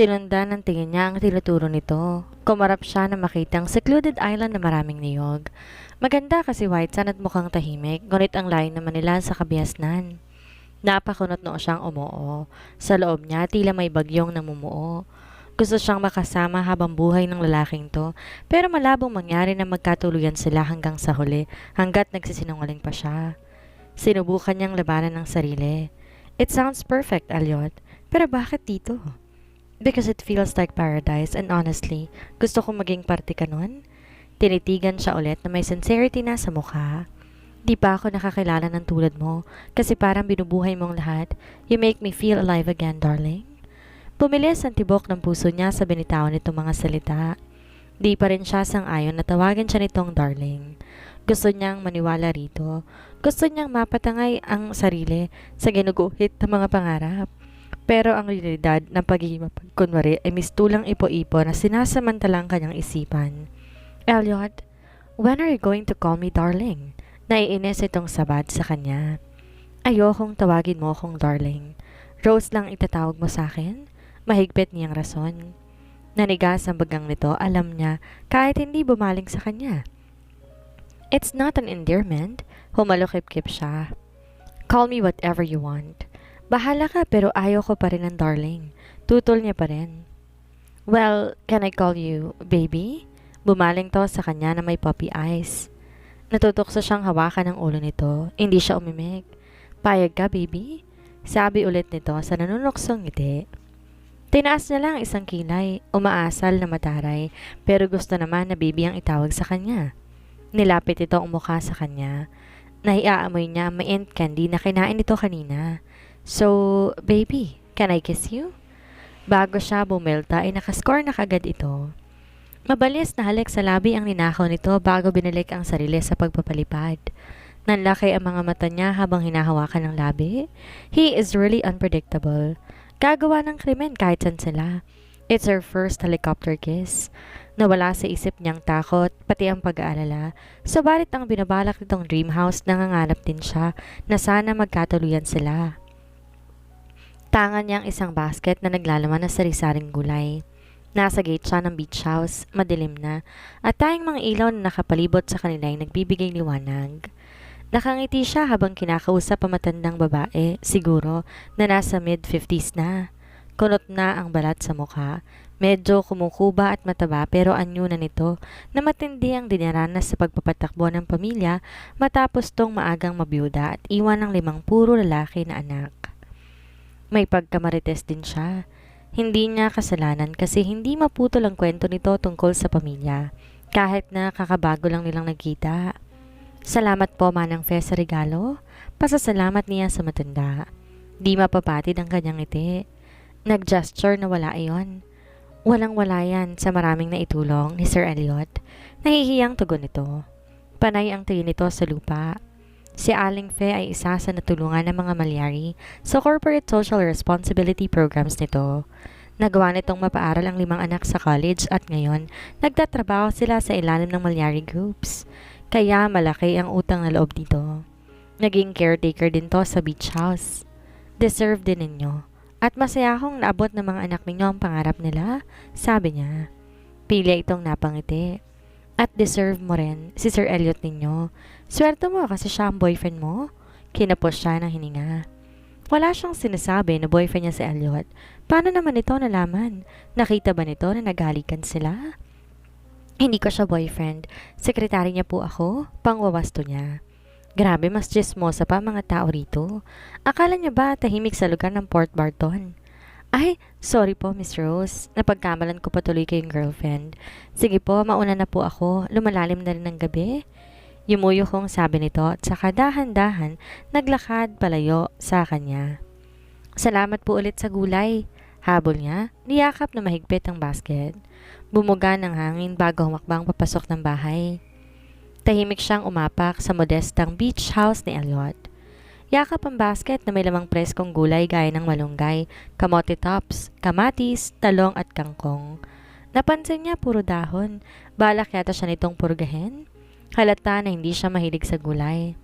Sinundan ng tingin niya ang tinuturo nito. Kumarap siya na makitang secluded island na maraming niyog. Maganda kasi white sand at mukhang tahimik, ngunit ang layo naman nila sa kabiasnan. Napakunot noo siyang umuo. Sa loob niya, tila may bagyong namumuo. Gusto siyang makasama habang buhay ng lalaking to, pero malabong mangyari na magkatuluyan sila hanggang sa huli, hanggat nagsisinungaling pa siya. Sinubukan niyang labanan ng sarili. It sounds perfect, Elliot. Pero bakit dito? Because it feels like paradise and honestly, gusto kong maging parte ka nun. Tinitigan siya ulit na may sincerity na sa mukha. Di pa ako nakakilala ng tulad mo kasi parang binubuhay mong lahat. You make me feel alive again, darling. Pumilis ang tibok ng puso niya sa binitawan nitong mga salita. Di pa rin siya sang-ayon na tawagin siya nitong darling. Gusto niyang maniwala rito. Gusto niyang mapatangay ang sarili sa ginuguhit ng mga pangarap. Pero ang realidad ng pagiging mapagkunwari ay mistulang ipo-ipo na sinasamantalang kanyang isipan. Elliot, when are you going to call me darling? Naiinis itong sabad sa kanya. Ayokong tawagin mo akong darling. Rose lang itatawag mo sa akin? Mahigpit niyang rason. Nanigas ang bagang nito, alam niya kahit hindi bumaling sa kanya. It's not an endearment. Humalukip-kip siya. Call me whatever you want. Bahala ka pero ayaw ko pa rin ng darling. Tutol niya pa rin. Well, can I call you baby? Bumaling to sa kanya na may puppy eyes. Natutokso siyang hawakan ng ulo nito. Hindi siya umimik. Payag ka, baby? Sabi ulit nito sa nanunuksong ngiti. Tinaas niya lang isang kilay, umaasal na mataray, pero gusto naman na baby ang itawag sa kanya. Nilapit ito ang mukha sa kanya. Naiaamoy niya ang mint candy na kinain nito kanina. So, baby, can I kiss you? Bago siya bumelta ay nakascore na kagad ito. Mabalis na halik sa labi ang ninakaw nito bago binalik ang sarili sa pagpapalipad. Nanlaki ang mga mata niya habang hinahawakan ng labi. He is really unpredictable. Gagawa ng krimen kahit saan sila. It's her first helicopter kiss. Nawala sa isip niyang takot, pati ang pag-aalala. Subalit ang binabalak nitong dream house, nangangarap din siya na sana magkatuluyan sila. Tangan niya ang isang basket na naglalaman ng sari-saring gulay. Nasa gate siya ng beach house, madilim na, at tayong mga ilaw na nakapalibot sa kanila ay nagbibigay liwanag. Nakangiti siya habang kinakausap ang matandang babae, siguro na nasa mid-50s na. Kunot na ang balat sa mukha, medyo kumukuba at mataba pero anyo na nito na matindi ang dinaranas sa pagpapatakbo ng pamilya matapos tong maagang mabiyuda at iwan ng 5 puro lalaki na anak. May pagkamarites din siya. Hindi niya kasalanan kasi hindi maputol ang kwento nito tungkol sa pamilya, kahit na kakabago lang nilang nagkita. Salamat po Manang Fe sa regalo. Pasasalamat niya sa matanda. Di mapapatid ang kanyang ngiti. Nag-gesture na wala iyon. Walang-wala yan sa maraming naitulong ni Sir Elliot. Nahihiyang tugon nito. Panay ang tingin nito sa lupa. Si Aling Fe ay isa sa natulungan ng mga Malyari sa corporate social responsibility programs nito. Nagawa nitong mapaaral ang 5 anak sa college at ngayon nagtatrabaho sila sa ilalim ng Malyari groups. Kaya malaki ang utang na loob dito. Naging caretaker din to sa beach house. Deserve din ninyo. At masaya akong naabot ng mga anak ninyo ang pangarap nila, sabi niya. Pilya itong napangiti. At deserve mo rin si Sir Elliot ninyo. Swerte mo kasi siya ang boyfriend mo. Kinapos siya ng hininga. Wala siyang sinasabi na boyfriend niya si Elliot. Paano naman ito nalaman? Nakita ba nito na naghalikan sila? Hindi ko siya boyfriend. Sekretary niya po ako. Pangwawasto niya. Grabe, mas chismosa pa mga tao rito. Akala niya ba tahimik sa lugar ng Port Barton? Ay, sorry po Miss Rose. Napagkamalan ko patuloy kayong girlfriend. Sige po, mauna na po ako. Lumalalim na rin ng gabi. Yumuyo kong sabi nito at saka dahan-dahan naglakad palayo sa kanya. Salamat po ulit sa gulay. Habol niya, niyakap na mahigpit ang basket. Bumuga ng hangin bago humakbang papasok ng bahay. Tahimik siyang umapak sa modestang beach house ni Elliot. Yakap ang basket na may lamang preskong gulay gaya ng malunggay, kamote tops, kamatis, talong at kangkong. Napansin niya puro dahon. Balak yata siya nitong purgahin. Halata na hindi siya mahilig sa gulay.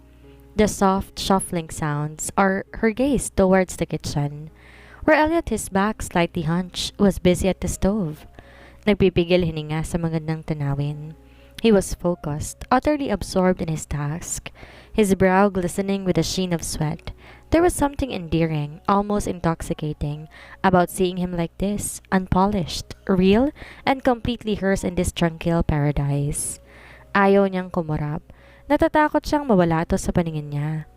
The soft, shuffling sounds are her gaze towards the kitchen. Where Elliot, his back slightly hunched, was busy at the stove. Nagpipigil hininga sa magandang tanawin. He was focused, utterly absorbed in his task, his brow glistening with a sheen of sweat. There was something endearing, almost intoxicating, about seeing him like this, unpolished, real, and completely hers in this tranquil paradise. Ayaw niyang kumurap. Natatakot siyang mawala to sa paningin niya.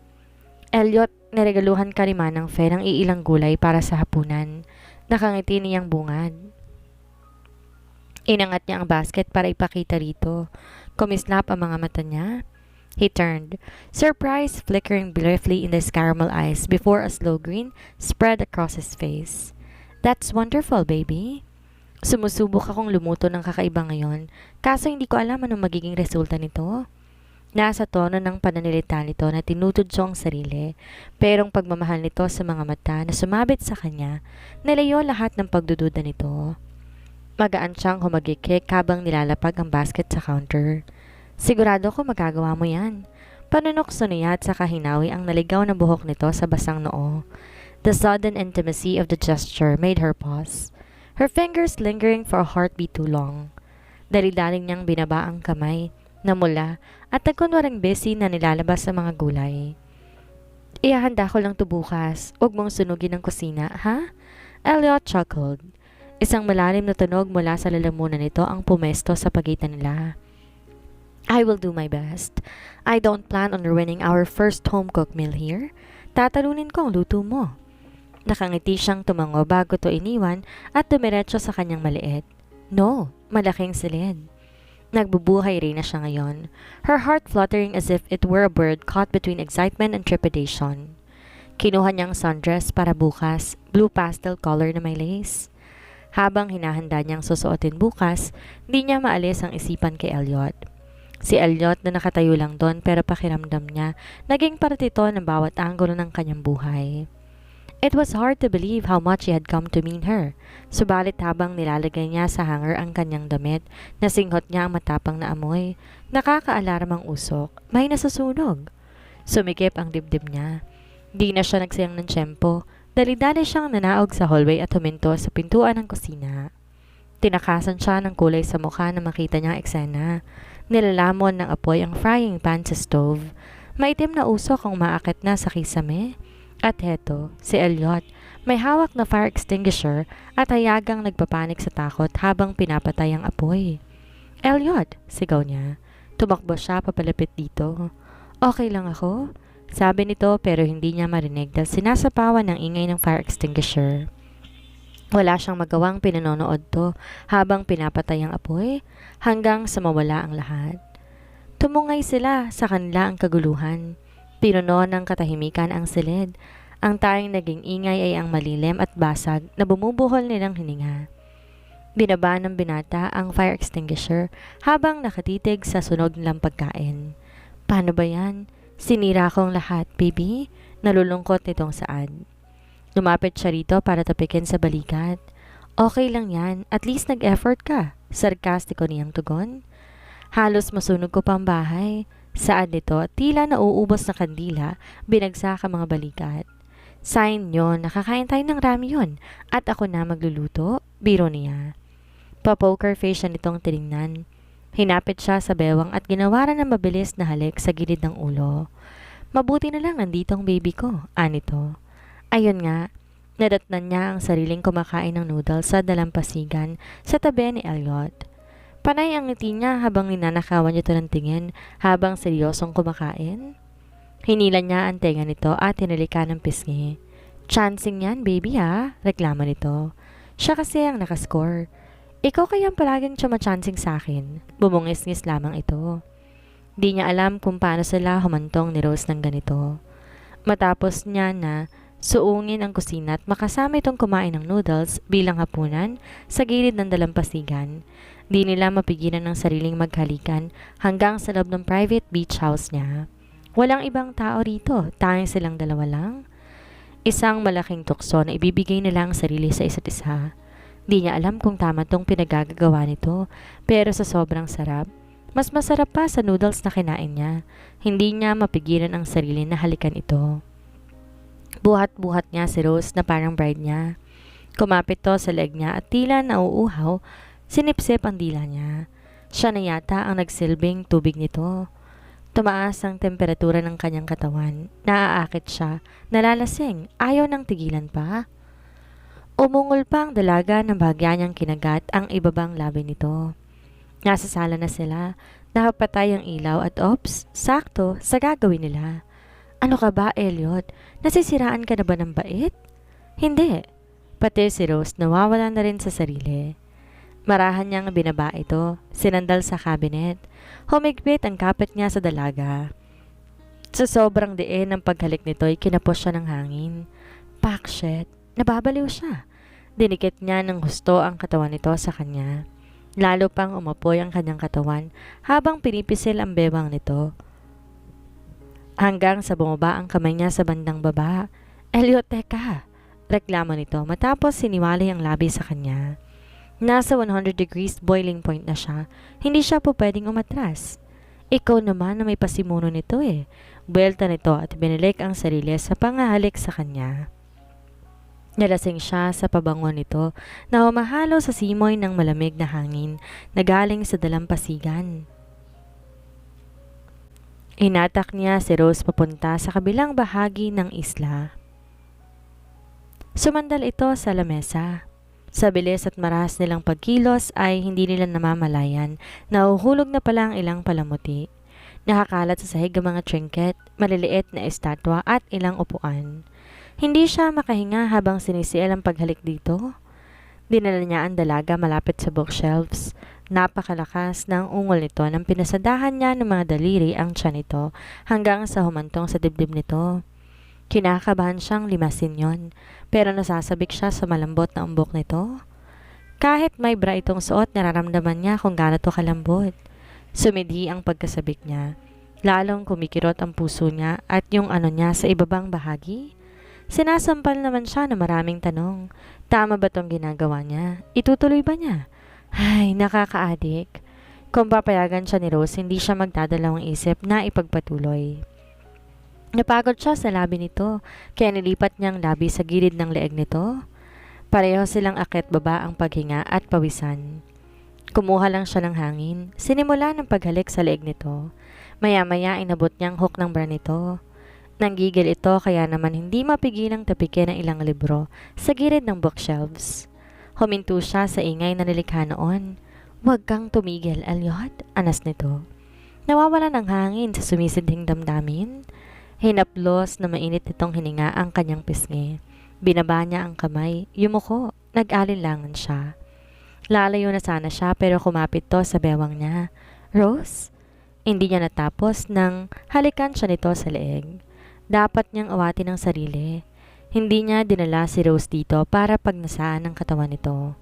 Elliot, niregaluhan ka ni Manang Fe ng iilang gulay para sa hapunan. Nakangiti niyang bungad. Inangat niya ang basket para ipakita rito. Kumislap ang mga mata niya. He turned, surprise flickering briefly in his caramel eyes before a slow grin spread across his face. That's wonderful, baby. Sumusubok akong lumuto ng kakaiba ngayon, kaso hindi ko alam anong magiging resulta nito. Nasa tono ng pananalita nito na tinutudso ang sarili, pero ang pagmamahal nito sa mga mata na sumabit sa kanya, nilayo lahat ng pagdududa nito. Magaan siyang humagikik habang nilalapag ang basket sa counter. Sigurado ko magagawa mo yan. Panunokso niya at saka hinawi ang naligaw na buhok nito sa basang noo. The sudden intimacy of the gesture made her pause, her fingers lingering for a heartbeat too long. Dali-daling niyang binaba ang kamay, namula, at nagkunwaring busy na nilalabas sa mga gulay. Ihahanda ko lang to bukas. Huwag mong sunugin ang kusina, ha? Elliot chuckled. Isang malalim na tunog mula sa lalamunan nito ang pumesto sa pagitan nila. I will do my best. I don't plan on ruining our first home-cooked meal here. Tatalunin ko ang luto mo. Nakangiti siyang tumango bago to iniwan at dumiretso sa kanyang maliit. No, malaking silid. Nagbubuhay rin na siya ngayon, her heart fluttering as if it were a bird caught between excitement and trepidation. Kinuha niyang sundress para bukas, blue pastel color na may lace. Habang hinahanda niyang susuotin bukas, di niya maalis ang isipan kay Elliot. Si Elliot na nakatayo lang doon pero pakiramdam niya, naging parte ito ng bawat anggulo ng kanyang buhay. It was hard to believe how much he had come to mean her. Subalit habang nilalagay niya sa hanger ang kanyang damit, nasinghot niya ang matapang na amoy. Nakakaalarm ang usok. May nasusunog. Sumikip ang dibdib niya. Di na siya nagsayang ng tiyempo. Dali-dali siyang nanaog sa hallway at huminto sa pintuan ng kusina. Tinakasan siya ng kulay sa mukha na makita niyang eksena. Nilalamon ng apoy ang frying pan sa stove. Maitim na usok ang umaakit na sa kisame. At heto, si Elliot, may hawak na fire extinguisher at hayagang nagpapanik sa takot habang pinapatay ang apoy. Elliot, sigaw niya. Tumakbo siya papalapit dito. Okay lang ako? Sabi nito pero hindi niya marinig dahil sinasapawan ng ingay ng fire extinguisher. Wala siyang magawang pinanonood to habang pinapatay ang apoy hanggang sa mawala ang lahat. Tumungay sila sa kanila ang kaguluhan. Pinuno ng katahimikan ang silid. Ang tanging naging ingay ay ang malilim at basag na bumubuhol nilang hininga. Binaba ng binata ang fire extinguisher habang nakatitig sa sunog nilang pagkain. Paano ba yan? Sinira kong lahat, baby. Nalulungkot nitong saad. Lumapit siya rito para tapikin sa balikat. Okay lang yan, at least nag-effort ka. Sarkastiko niyang tugon. Halos masunog ko pang bahay. Saad nito, tila nauubos na kandila, binagsak ang mga balikat. Sign yun, nakakain tayo ng ramyun, at ako na magluluto, biro niya. Pa-poker face siya nitong tinignan. Hinapit siya sa bewang at ginawaran ng mabilis na halik sa gilid ng ulo. Mabuti na lang nandito ang baby ko, anito. Ayun nga, nadatnan niya ang sariling kumakain ng noodles sa dalampasigan sa tabi ni Elliot. Panay ang ngiti niya habang ninanakawan niya ito ng tingin habang seryosong kumakain. Hinila niya ang tenga nito at hinalikan ng pisngi. Chancing yan, baby ha? Reklamo nito. Siya kasi ang nakascore. Ikaw kaya ang palaging chumachancing sa akin. Bumungis-ngis lamang ito. Di niya alam kung paano sila humantong ni Rose ng ganito. Matapos niya na suungin ang kusina at makasama itong kumain ng noodles bilang hapunan sa gilid ng dalampasigan. Di nila mapigilan ng sariling maghalikan hanggang sa loob ng private beach house niya. Walang ibang tao rito, tanging silang dalawa lang. Isang malaking tukso na ibibigay nila ang sarili sa isa't isa. Di niya alam kung tama tong pinagagagawa nito, pero sa sobrang sarap, mas masarap pa sa noodles na kinain niya. Hindi niya mapigilan ang sarili na halikan ito. Buhat-buhat niya si Rose na parang bride niya. Kumapit to sa leeg niya at tila nauuhaw, sinipsip ang dila niya. Siya na yata ang nagsilbing tubig nito. Tumaas ang temperatura ng kanyang katawan. Naaakit siya, nalalasing, ayaw nang tigilan pa. Umungol pa ang dalaga ng bahagya niyang kinagat ang ibabang labi nito. Nasa sala na sila, nakapatay ang ilaw at ops, sakto sa gagawin nila. Ano ka ba, Elliot? Nasisiraan ka na ba ng bait? Hindi. Pati si Rose nawawala na rin sa sarili. Marahan niyang binaba ito, sinandal sa cabinet. Humigpit ang kapit niya sa dalaga. Sa sobrang diin ng paghalik nito'y kinapos siya ng hangin. Pakshit, nababaliw siya. Dinikit niya ng husto ang katawan nito sa kanya. Lalo pang umapoy ang kanyang katawan habang pinipisil ang bewang nito. Hanggang sa bumaba ang kamay niya sa bandang baba. Elliot, teka! Reklamo nito matapos siniwalay ang labi sa kanya. Nasa 100 degrees boiling point na siya. Hindi siya po pwedeng umatras. Ikaw naman na may pasimuno nito eh. Buwelta nito at binilik ang sarili sa pangahalik sa kanya. Nalasing siya sa pabango nito na humahalo sa simoy ng malamig na hangin na galing sa dalampasigan. Inatak niya si Rose papunta sa kabilang bahagi ng isla. Sumandal ito sa lamesa. Sa bilis at maras nilang pagkilos ay hindi nila namamalayan na uhulog na pala ang ilang palamuti. Nakakalat sa sahig ang mga trinket, maliliit na estatwa at ilang upuan. Hindi siya makahinga habang sinisiel ang paghalik dito. Dinala niya ang dalaga malapit sa bookshelves. Napakalakas ng ungol nito nang pinasadahan niya ng mga daliri ang tiyan nito hanggang sa humantong sa dibdib nito. Kinakabahan siyang limasin yon, pero nasasabik siya sa malambot na umbok nito. Kahit may bra itong suot, nararamdaman niya kung gaano to kalambot. Sumidhi ang pagkasabik niya. Lalong kumikirot ang puso niya at yung ano niya sa ibabang bahagi. Sinasampal naman siya ng maraming tanong. Tama ba tong ginagawa niya? Itutuloy ba niya? Ay, nakakaadik. Kung papayagan siya ni Rose, hindi siya magdadalawang isip na ipagpatuloy. Napagod siya sa labi nito, kaya nilipat niyang labi sa gilid ng leeg nito. Pareho silang akyat baba ang paghinga at pawisan. Kumuha lang siya ng hangin, sinimula ng paghalik sa leeg nito. Maya-maya inabot niyang hook ng bra nito. Nanggigil ito kaya naman hindi mapigilang tapikin ang ilang libro sa gilid ng bookshelves. Huminto siya sa ingay na nilikha noon. Huwag kang tumigil, Elliot, anas nito. Nawawala ng hangin sa sumisidhing damdamin. Hinaplos na mainit nitong hininga ang kanyang pisngi. Binaba niya ang kamay, yumuko, nag-alinlangan siya. Lalayo na sana siya pero kumapit to sa bewang niya. Rose? Hindi niya natapos nang halikan siya nito sa leeg. Dapat niyang awatin ang sarili. Hindi niya dinala si Rose dito para pagnasaan ang katawan nito.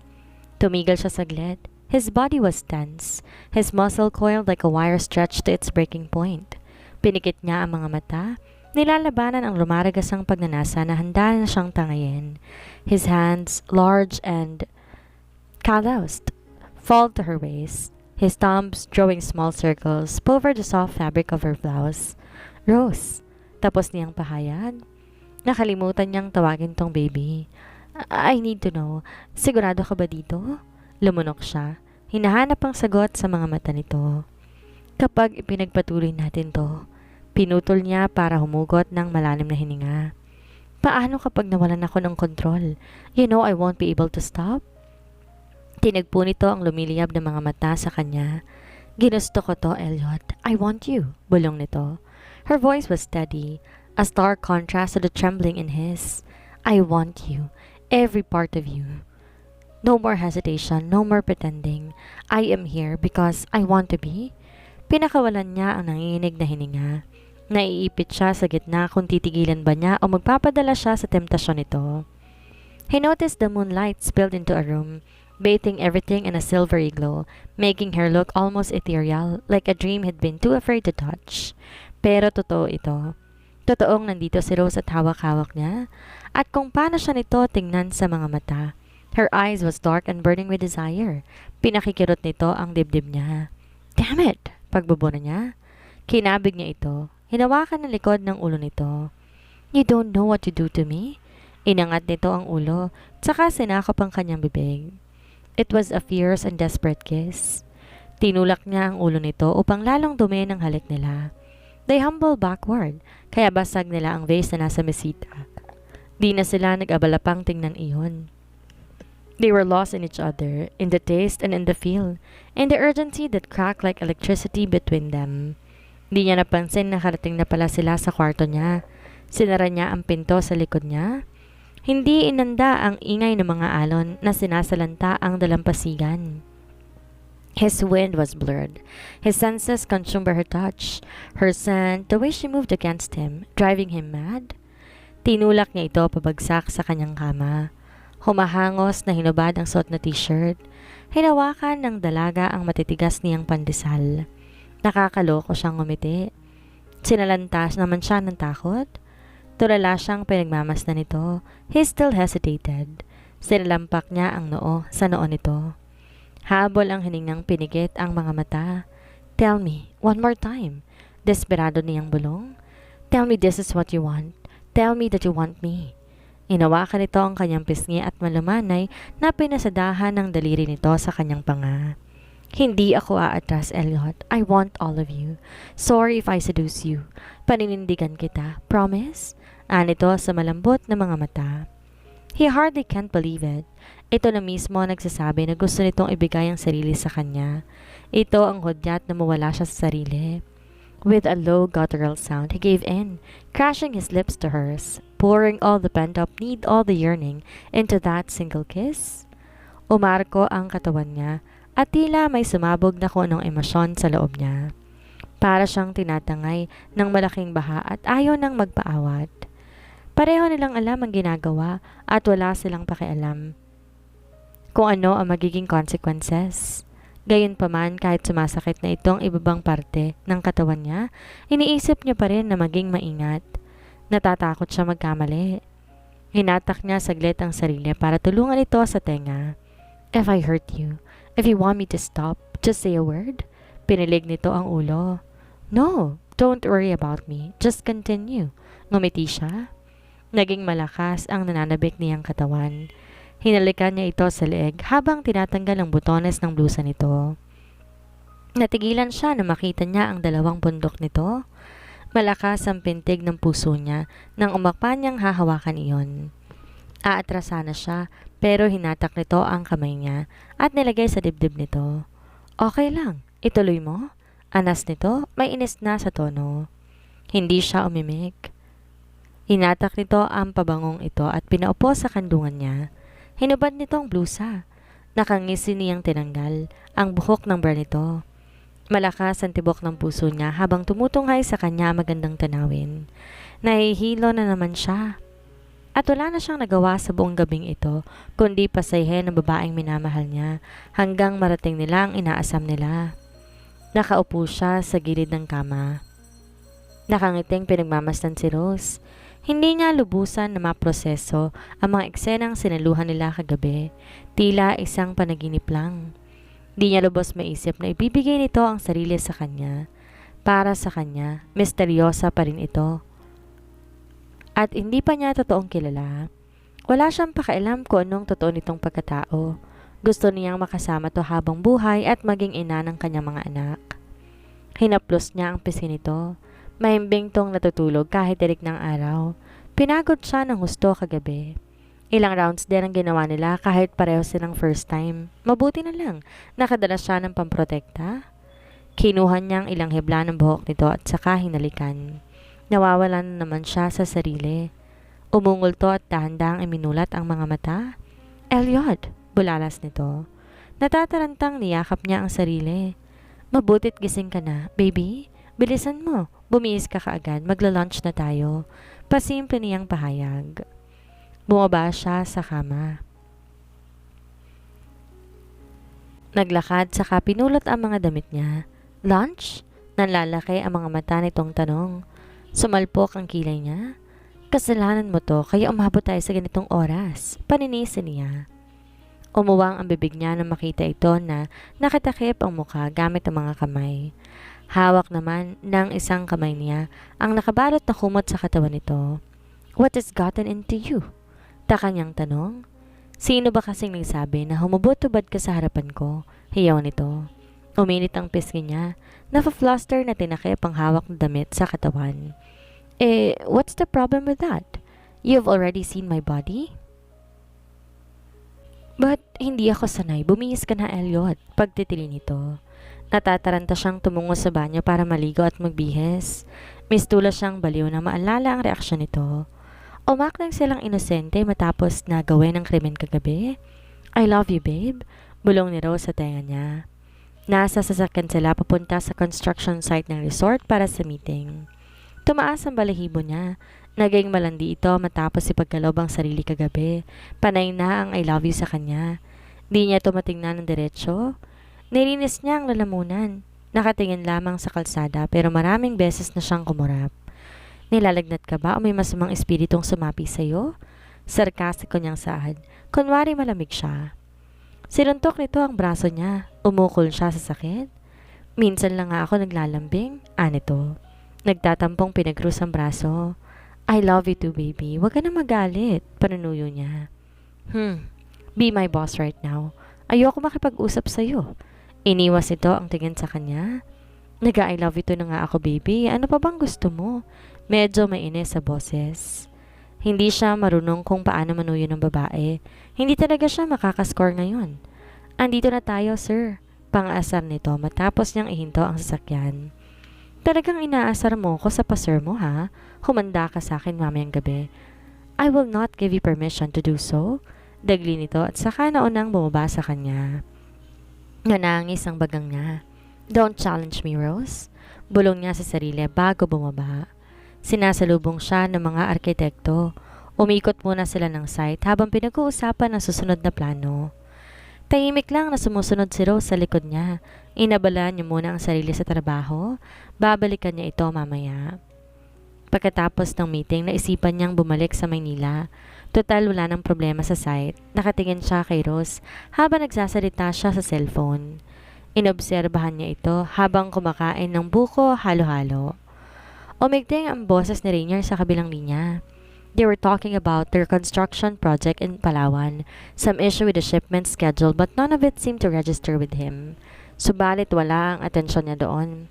Tumigil siya saglit. His body was tense. His muscle coiled like a wire stretched to its breaking point. Pinikit niya ang mga mata. Nilalabanan ang lumaragasang pagnanasa na handa na siyang tangayin. His hands, large and calloused, fall to her waist. His thumbs drawing small circles over the soft fabric of her blouse. Rose, tapos niyang pahayag. Nakalimutan niyang tawagin tong baby. I need to know, sigurado ka ba dito? Lumunok siya. Hinahanap ang sagot sa mga mata nito. Kapag ipinagpatuloy natin to, pinutol niya para humugot ng malalim na hininga. Paano kapag nawalan ako ng kontrol? You know I won't be able to stop? Tinagpo nito ang lumiliyab na mga mata sa kanya. Ginusto ko to, Elliot. I want you, bulong nito. Her voice was steady, a stark contrast to the trembling in his. I want you, every part of you. No more hesitation, no more pretending. I am here because I want to be. Pinakawalan niya ang nanginginig na hininga. Naiipit siya sa gitna kung titigilan ba niya o magpapadala siya sa temptasyon nito. He noticed the moonlight spilled into a room, bathing everything in a silvery glow, making her look almost ethereal, like a dream he'd been too afraid to touch. Pero totoo ito. Totoong nandito si Rose at hawak-hawak niya. At kung paano siya nito tingnan sa mga mata. Her eyes was dark and burning with desire. Pinakikirot nito ang dibdib niya. Damn it! Pagbubuno niya. Kinabig niya ito. Hinawakan ng likod ng ulo nito. You don't know what you do to me? Inangat nito ang ulo, tsaka sinakop ang kanyang bibig. It was a fierce and desperate kiss. Tinulak niya ang ulo nito upang lalong dumi ng halik nila. They humbled backward, kaya basag nila ang vase na nasa mesita. Di na sila nag-abala pang tingnan iyon. They were lost in each other, in the taste and in the feel, in the urgency that cracked like electricity between them. Di niya napansin na karating na pala sila sa kwarto niya. Sinara niya ang pinto sa likod niya. Hindi inanda ang ingay ng mga alon na sinasalanta ang dalampasigan. His wind was blurred. His senses consumed by her touch, her scent, the way she moved against him, driving him mad. Tinulak niya ito pabagsak sa kanyang kama. Humahangos na hinubad ang suot na t-shirt. Hinawakan ng dalaga ang matitigas niyang pandesal. Nakakaloko siyang ngumiti. Sinalantas naman siya ng takot. Tulala siyang pinagmamasdan nito. He still hesitated. Sinalampak niya ang noo sa noo nito. Habol ang hiningang pinigit ang mga mata. Tell me, one more time. Desperado niyang bulong. Tell me this is what you want. Tell me that you want me. Inawakan nito ang kanyang pisngi at malumanay na pinasadahan ng daliri nito sa kanyang panga. Hindi ako aatras, Elliot. I want all of you. Sorry if I seduce you. Paninindigan kita. Promise? Anito sa malambot na mga mata. He hardly can't believe it. Ito na mismo nagsasabi na gusto nitong ibigay ang sarili sa kanya. Ito ang hudyat na mawala siya sa sarili. With a low guttural sound, he gave in, crashing his lips to hers, pouring all the pent-up need, all the yearning, into that single kiss. Umarko ang katawan niya, at tila may sumabog na kung anong emosyon sa loob niya. Para siyang tinatangay ng malaking baha at ayaw nang magpaawat. Pareho nilang alam ang ginagawa at wala silang pakialam kung ano ang magiging consequences. Gayunpaman, kahit sumasakit na itong ibabang parte ng katawan niya, iniisip niya pa rin na maging maingat. Natatakot siya magkamali. Hinatak niya saglit ang sarili para tulungan ito sa tenga. If I hurt you, if you want me to stop, just say a word. Pinilig nito ang ulo. No, don't worry about me. Just continue. Ngumiti siya. Naging malakas ang nananabik niyang katawan. Hinalikan niya ito sa leeg habang tinatanggal ang butones ng blusa nito. Natigilan siya na makita niya ang dalawang bundok nito. Malakas ang pintig ng puso niya nang umakpa niyang hahawakan iyon. Aatrasa na siya pero hinatak nito ang kamay niya at nilagay sa dibdib nito. Okay lang, ituloy mo. Anas nito, may inis na sa tono. Hindi siya umimik. Hinatak nito ang pabangong ito at pinaupo sa kandungan niya. Hinubad nito ang blusa. Nakangisi niyang tinanggal ang buhok ng bra nito. Malakas ang tibok ng puso niya habang tumutunghay sa kanya magandang tanawin. Nahihilo na naman siya. At wala na siyang nagawa sa buong gabing ito, kundi pasayhin ang babaeng minamahal niya hanggang marating nila ang inaasam nila. Nakaupo siya sa gilid ng kama. Nakangiting pinagmamasdan si Rose. Hindi niya lubusan na maproseso ang mga eksenang sinaluhan nila kagabi, tila isang panaginip lang. Di niya lubos maisip na ibibigay nito ang sarili sa kanya. Para sa kanya, misteryosa pa rin ito. At hindi pa niya totoong kilala. Wala siyang pakialam kung anong totoo nitong pagkatao. Gusto niyang makasama to habang buhay at maging ina ng kanyang mga anak. Hinaplos niya ang pisngi nito. Mahimbing tong natutulog kahit tirik ng araw. Pinagod siya ng husto kagabi. Ilang rounds din ang ginawa nila kahit pareho silang first time. Mabuti na lang, nakadala siya ng pamprotekta. Kinuha niyang ilang hebla ng buhok nito at saka hinalikan. Nawawalan na naman siya sa sarili. Umungol to at dahan-dahang iminulat ang mga mata. Elliot, bulalas nito. Natatarantang niyakap niya ang sarili. Mabutit gising ka na, baby. Bilisan mo, bumiis ka kaagad, magla-lunch na tayo. Pasimple niyang pahayag. Bumaba siya sa kama. Naglakad saka pinulot ang mga damit niya. Lunch? Nanlalaki ang mga mata nitong tanong. Sumalpok ang kilay niya. Kasalanan mo to, kaya umabot tayo sa ganitong oras. Paninisi niya. Umuwang ang bibig niya nang makita ito na nakatakip ang mukha gamit ang mga kamay. Hawak naman ng isang kamay niya ang nakabalot na kumot sa katawan nito. What has gotten into you? Taka niyang tanong. Sino ba kasing nagsabi na humubot-tubad ka sa harapan ko? Hiyaw nito. Uminit ang pisngi niya. Nafa-fluster na tinakip ang hawak na damit sa katawan. What's the problem with that? You've already seen my body? But hindi ako sanay. Bumihis ka na, Elliot. Pagtitili nito. Natataranta siyang tumungo sa banyo para maligo at magbihis. Mistula siyang baliw na maalala ang reaksyon nito. Umaknang silang inosente matapos na gawin ang krimen kagabi. I love you, babe. Bulong ni Rose sa tenga niya. Nasa sasakyan sila papunta sa construction site ng resort para sa meeting. Tumaas ang balahibo niya. Naging malandi ito matapos ipagkalob ang sarili kagabi. Panay na ang I love you sa kanya. Di niya tumatingnan ng diretsyo. Nilinis niya ang lalamunan. Nakatingin lamang sa kalsada pero maraming beses na siyang kumurap. Nilalagnat ka ba o may masamang espiritong sumapi sa'yo? Sarkastiko niyang saad. Kunwari malamig siya. Sinuntok nito ang braso niya. Umukol siya sa sakit. Minsan lang nga ako naglalambing. Anito. Nagtatampong pinagkrus ang braso. I love you too, baby. Huwag ka na magalit. Panunuyo niya. Be my boss right now. Ayoko makipag-usap sa'yo. Iniwas ito ang tingin sa kanya. Nag-I love you too na nga ako, baby. Ano pa bang gusto mo? Medyo mainis sa boses. Hindi siya marunong kung paano manuyo ng babae. Hindi talaga siya makakascore ngayon. Andito na tayo, sir. Pang-asar nito matapos niyang ihinto ang sasakyan. Talagang inaasar mo ko sa paser mo, ha? Humanda ka sa akin mamayang gabi. I will not give you permission to do so. Dagli nito at saka naunang bumaba sa kanya. Nanangis ang bagang niya. Don't challenge me, Rose. Bulong niya sa sarili bago bumaba. Sinasalubong siya ng mga arkitekto. Umikot muna sila ng site habang pinag-uusapan ang susunod na plano. Tahimik lang na sumusunod si Rose sa likod niya. Inabalaan niya muna ang sarili sa trabaho. Babalikan niya ito mamaya. Pagkatapos ng meeting, naisipan niyang bumalik sa Maynila. Total wala ng problema sa site. Nakatingin siya kay Rose habang nagsasalita siya sa cellphone. Inobserbahan niya ito habang kumakain ng buko halo-halo. Umigting ang boses ni Rainier sa kabilang linya. They were talking about their construction project in Palawan, some issue with the shipment schedule but none of it seemed to register with him. Subalit wala ang atensyon niya doon.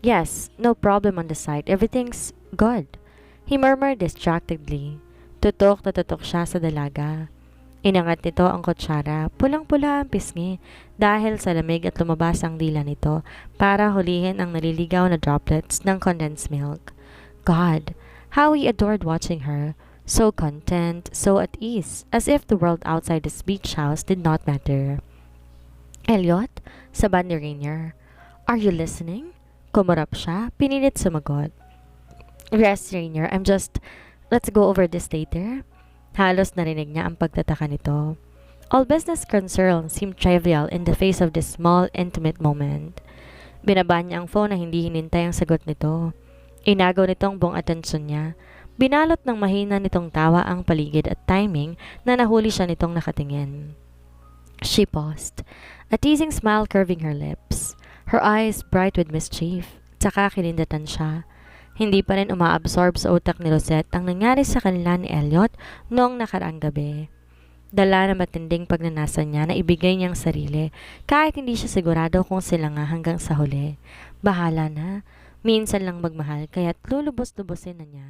Yes, no problem on the site. Everything's good. He murmured distractedly. Tutok na tutok siya sa dalaga. Inangat nito ang kutsara. Pulang-pula ang pisngi dahil sa lamig at lumabas ang dila nito para hulihin ang naliligaw na droplets ng condensed milk. God, how he adored watching her. So content, so at ease, as if the world outside this beach house did not matter. Elliot, saban ni Rainier. Are you listening? Kumurap siya, pinilit sumagot. Yes, Rainier, let's go over this later. Halos narinig niya ang pagtataka nito. All business concerns seemed trivial in the face of this small, intimate moment. Binaba niya ang phone na hindi hinintay ang sagot nito. Inagaw nitong buong atensyon niya. Binalot ng mahina nitong tawa ang paligid at timing na nahuli siya nitong nakatingin. She paused, a teasing smile curving her lips. Her eyes bright with mischief. Tsaka kinindatan siya. Hindi pa rin umaabsorb sa utak ni Rosette ang nangyari sa kanila ni Elliot noong nakaraang gabi. Dala na matinding pagnanasa niya na ibigay niyang sarili kahit hindi siya sigurado kung sila nga hanggang sa huli. Bahala na. Minsan lang magmahal kaya't lulubos-lubusin na niya.